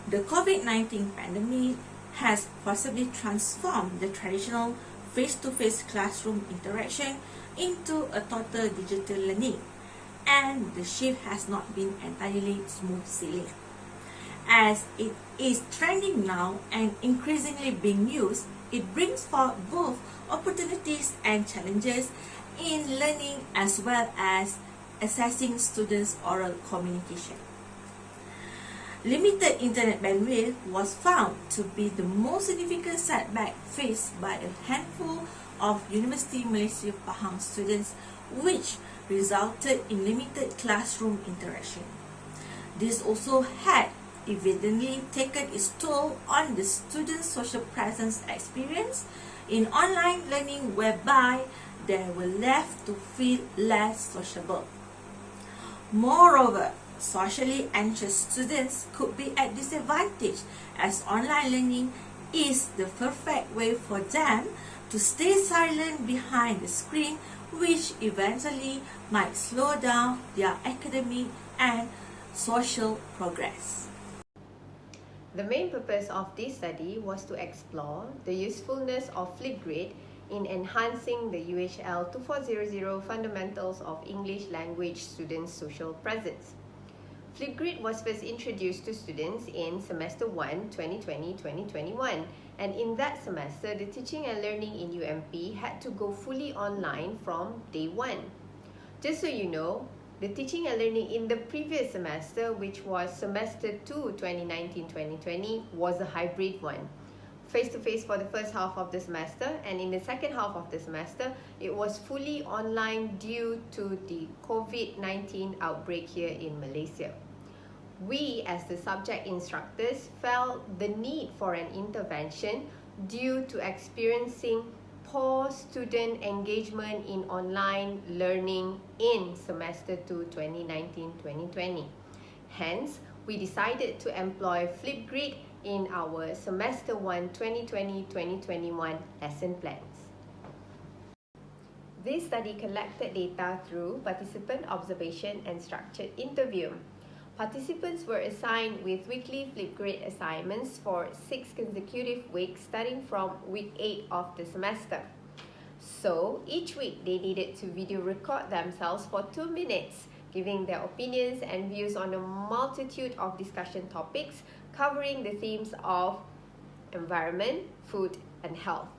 The COVID-19 pandemic has possibly transformed the traditional face-to-face classroom interaction into a total digital learning, and the shift has not been entirely smooth sailing. As it is trending now and increasingly being used, it brings forth both opportunities and challenges in learning as well as assessing students' oral communication. Limited internet bandwidth was found to be the most significant setback faced by a handful of Universiti Malaysia Pahang students, which resulted in limited classroom interaction. This also had evidently taken its toll on the students' social presence experience in online learning, whereby they were left to feel less sociable. Moreover, socially anxious students could be at disadvantage, as online learning is the perfect way for them to stay silent behind the screen, which eventually might slow down their academic and social progress. The main purpose of this study was to explore the usefulness of Flipgrid in enhancing the UHL 2400 Fundamentals of English Language Students' Social Presence. Flipgrid was first introduced to students in Semester 1, 2020-2021, and in that semester, the teaching and learning in UMP had to go fully online from day 1. Just so you know, the teaching and learning in the previous semester, which was Semester 2, 2019-2020, was a hybrid one. Face-to-face for the first half of the semester, and in the second half of the semester, it was fully online due to the COVID-19 outbreak here in Malaysia. We, as the subject instructors, felt the need for an intervention due to experiencing poor student engagement in online learning in Semester 2, 2019-2020. Hence, we decided to employ Flipgrid in our Semester 1, 2020-2021 lesson plans. This study collected data through participant observation and structured interview. Participants were assigned with weekly Flipgrid assignments for 6 consecutive weeks starting from week 8 of the semester. So, each week they needed to video record themselves for 2 minutes, giving their opinions and views on a multitude of discussion topics covering the themes of environment, food, and health.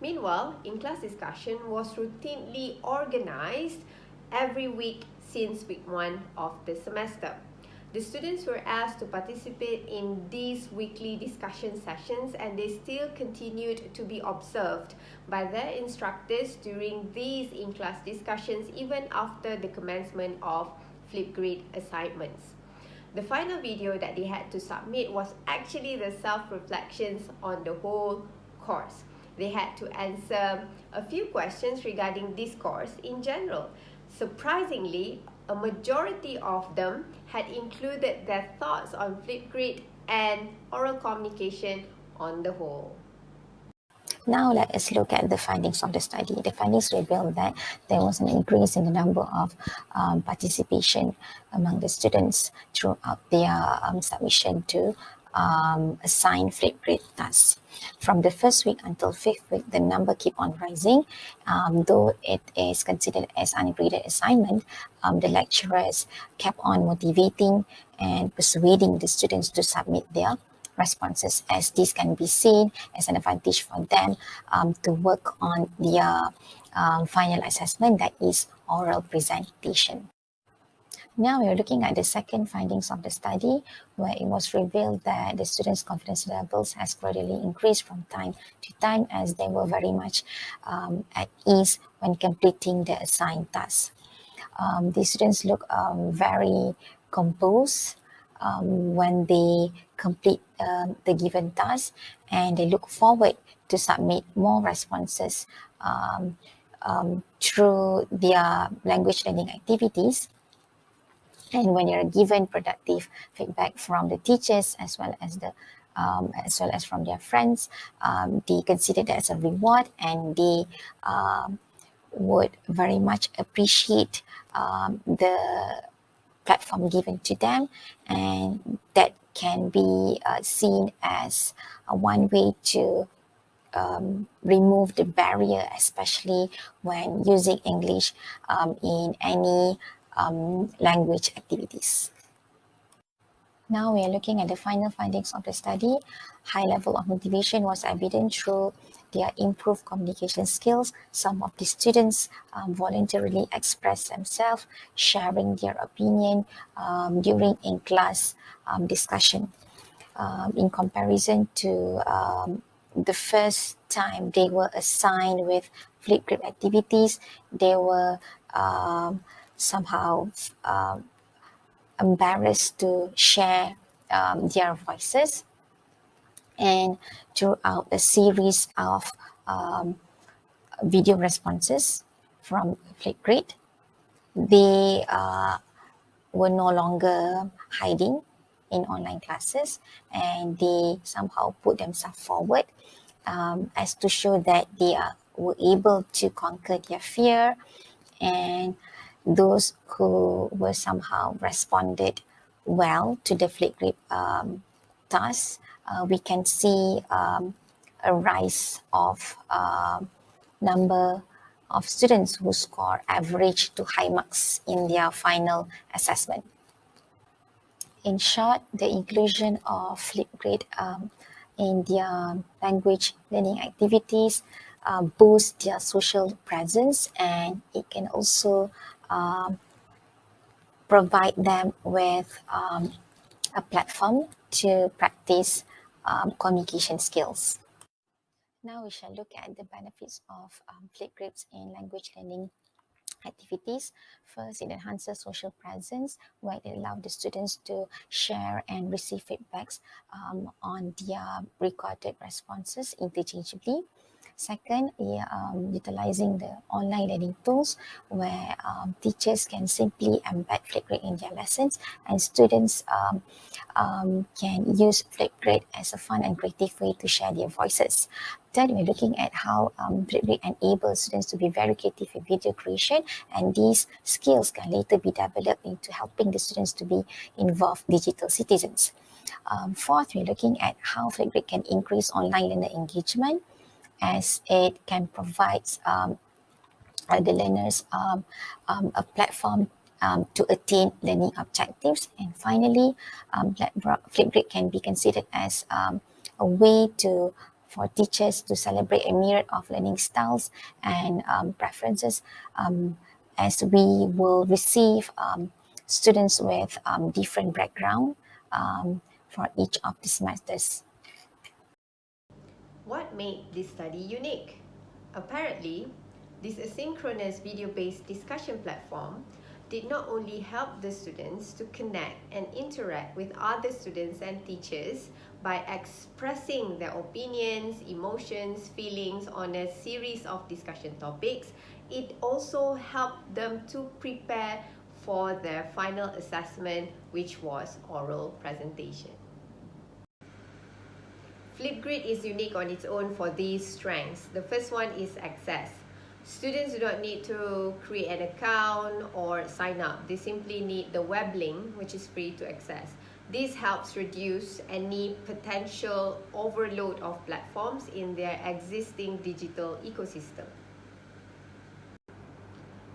Meanwhile, in-class discussion was routinely organized every week since week 1 of the semester. The students were asked to participate in these weekly discussion sessions, and they still continued to be observed by their instructors during these in-class discussions even after the commencement of Flipgrid assignments. The final video that they had to submit was actually the self-reflections on the whole course. They had to answer a few questions regarding this course in general. Surprisingly, a majority of them had included their thoughts on Flipgrid and oral communication on the whole. Now let us look at the findings of the study. The findings revealed that there was an increase in the number of participation among the students throughout their submission to assign Flipgrid tasks. From the first week until 5th week, the number keep on rising. Though it is considered as ungraded assignment, the lecturers kept on motivating and persuading the students to submit their responses, as this can be seen as an advantage for them to work on their final assessment, that is oral presentation. Now we are looking at the second findings of the study, where it was revealed that the students' confidence levels has gradually increased from time to time as they were very much at ease when completing the assigned tasks. The students look very composed when they complete the given task, and they look forward to submit more responses through their language learning activities. And when you're given productive feedback from the teachers as well as from their friends, they consider that as a reward, and they would very much appreciate the platform given to them, and that can be seen as one way to remove the barrier, especially when using English in any language activities. Now we are looking at the final findings of the study. High level of motivation was evident through their improved communication skills. Some of the students voluntarily expressed themselves, sharing their opinion during in-class discussion. In comparison to the first time they were assigned with flip group activities, they were somehow embarrassed to share their voices. And throughout a series of video responses from Flipgrid, they were no longer hiding in online classes, and they somehow put themselves forward as to show that they were able to conquer their fear. And those who were somehow responded well to the Flipgrid task, we can see a rise of number of students who score average to high marks in their final assessment. In short, the inclusion of Flipgrid in their language learning activities boosts their social presence, and it can also provide them with a platform to practice communication skills. Now we shall look at the benefits of Flipgrids in language learning activities. First, it enhances social presence, where it allows the students to share and receive feedbacks on their recorded responses interchangeably. Second, utilizing the online learning tools, where teachers can simply embed Flipgrid in their lessons, and students can use Flipgrid as a fun and creative way to share their voices. Third, we're looking at how Flipgrid enables students to be very creative in video creation, and these skills can later be developed into helping the students to be involved digital citizens. Fourth, we're looking at how Flipgrid can increase online learner engagement, as it can provide the learners a platform to attain learning objectives. And finally, Flipgrid can be considered as a way for teachers to celebrate a myriad of learning styles and preferences, as we will receive students with different background for each of the semesters. What made this study unique? Apparently, this asynchronous video-based discussion platform did not only help the students to connect and interact with other students and teachers by expressing their opinions, emotions, feelings on a series of discussion topics, it also helped them to prepare for their final assessment, which was oral presentation. Flipgrid is unique on its own for these strengths. The first one is access. Students do not need to create an account or sign up. They simply need the web link, which is free to access. This helps reduce any potential overload of platforms in their existing digital ecosystem.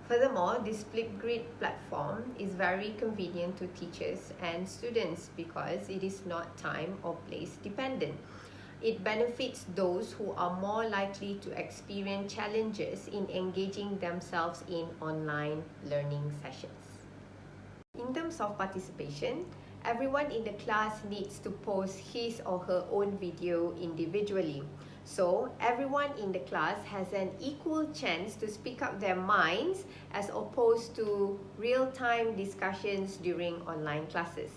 Furthermore, this Flipgrid platform is very convenient to teachers and students because it is not time or place dependent. It benefits those who are more likely to experience challenges in engaging themselves in online learning sessions. In terms of participation, everyone in the class needs to post his or her own video individually. So, everyone in the class has an equal chance to speak up their minds as opposed to real-time discussions during online classes.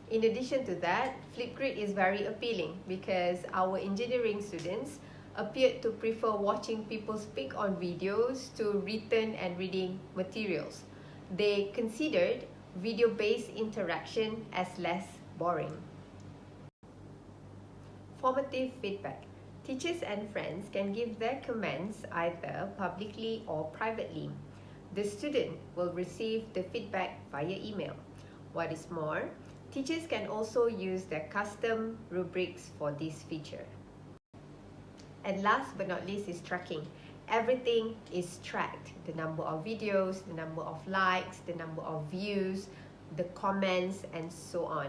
In addition to that, Flipgrid is very appealing because our engineering students appeared to prefer watching people speak on videos to written and reading materials. They considered video-based interaction as less boring. Formative feedback. Teachers and friends can give their comments either publicly or privately. The student will receive the feedback via email. What is more, teachers can also use their custom rubrics for this feature. And last but not least is tracking. Everything is tracked. The number of videos, the number of likes, the number of views, the comments, and so on.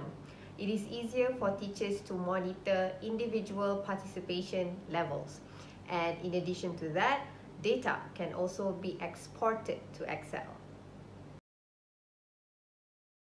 It is easier for teachers to monitor individual participation levels. And in addition to that, data can also be exported to Excel.